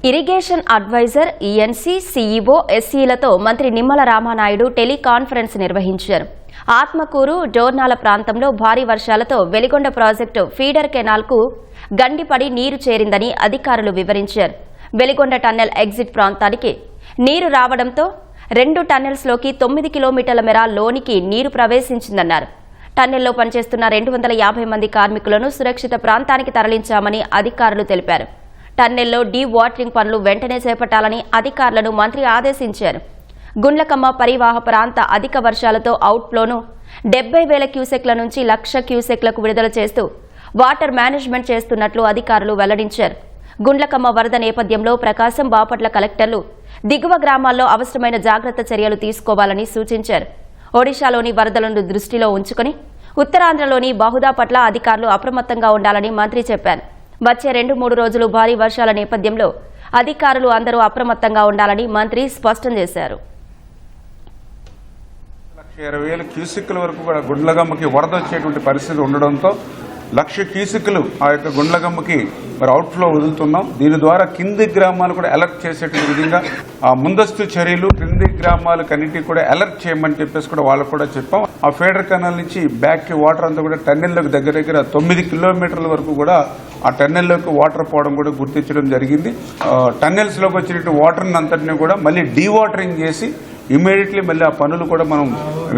Irrigation advisor, ENC, CEO, ఎస్సీలతో మంత్రి Nimmala Ramanaidu teleconference నిర్వహించారు. ఆత్మకూరు, డోర్నాల ప్రాంతంలో భారీ వర్షాలతో వెలిగొండ ప్రాజెక్టు ఫీడర్ కెనాల్కు గండిపడి నీరు చేరిందని అధికారులు వివరించారు. వెలిగొండ టన్నెల్ ఎగ్జిట్ ప్రాంతానికి నీరు రావడంతో 2 టన్నెల్స్లోకి 9 కిలోమీటర్ల మేర లోనికి నీరు ప్రవేశించిందన్నారు. టన్నెల్లో పనిచేస్తున్న 250 మంది కార్మికులను సురక్షిత ప్రాంతానికి తరలించామని అధికారులు తెలిపారు. టన్నెల్లో డీ వాటరింగ్ పనులు వెంటనే చేపట్టాలని అధికారులను మంత్రి ఆదేశించారు. గుండ్లకమ్మ పరివాహ ప్రాంత అధిక వర్షాలతో అవుట్ఫ్లోను 70,000 క్యూసెక్ల నుంచి 1,00,000 క్యూసెక్లకు విడుదల చేస్తూ వాటర్ మేనేజ్మెంట్ చేస్తున్నట్లు అధికారులు వెల్లడించారు. గుండ్లకమ్మ వరద నేపథ్యంలో ప్రకాశం, బాపట్ల కలెక్టర్లు దిగువ గ్రామాల్లో అవసరమైన జాగ్రత్త చర్యలు తీసుకోవాలని సూచించారు. ఒడిశాలోని వరదలను దృష్టిలో ఉంచుకుని ఉత్తరాంధ్రలోని బహుదా పట్ల అధికారులు అప్రమత్తంగా ఉండాలని మంత్రి చెప్పారు. వచ్చే 2-3 రోజులు భారీ వర్షాల నేపథ్యంలో అధికారులు అందరూ అప్రమత్తంగా ఉండాలని మంత్రి స్పష్టం చేశారు. 1,20,000 క్యూసెక్కుల వరకు కూడా గుండ్లగమ్మకి వరద వచ్చేటువంటి పరిస్థితి ఉండడంతో 1,00,000 క్యూసెక్కులు ఆ యొక్క గుండ్లగమ్మకి మరి అవుట్ఫ్లో వదులుతున్నాం. దీని ద్వారా కింది గ్రామాలు కూడా అలర్ట్ చేసేటువంటి విధంగా ఆ ముందస్తు చర్యలు కింది గ్రామాలకన్నిటి కూడా అలర్ట్ చేయమని చెప్పేసి కూడా వాళ్ళకు కూడా చెప్పాం. ఆ ఫీడర్ కెనాల్ నుంచి బ్యాక్ వాటర్ అంతా కూడా టన్నెల్లోకి దగ్గర 9 కిలోమీటర్ల వరకు కూడా ఆ టన్నెల్లోకి వాటర్ పోవడం కూడా గుర్తించడం జరిగింది. టన్నెల్స్ లోకి వచ్చినటువంటి వాటర్ అంతటిని కూడా మళ్ళీ డీవాటరింగ్ చేసి ఇమ్మీడియట్లీ మళ్ళీ ఆ పనులు కూడా మనం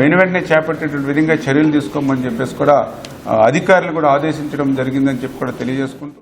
వెంటనే చేపట్టేటువంటి విధంగా చర్యలు తీసుకోమని చెప్పేసి కూడా అధికారులు కూడా ఆదేశించడం జరిగిందని చెప్పి కూడా తెలియజేసుకుంటూ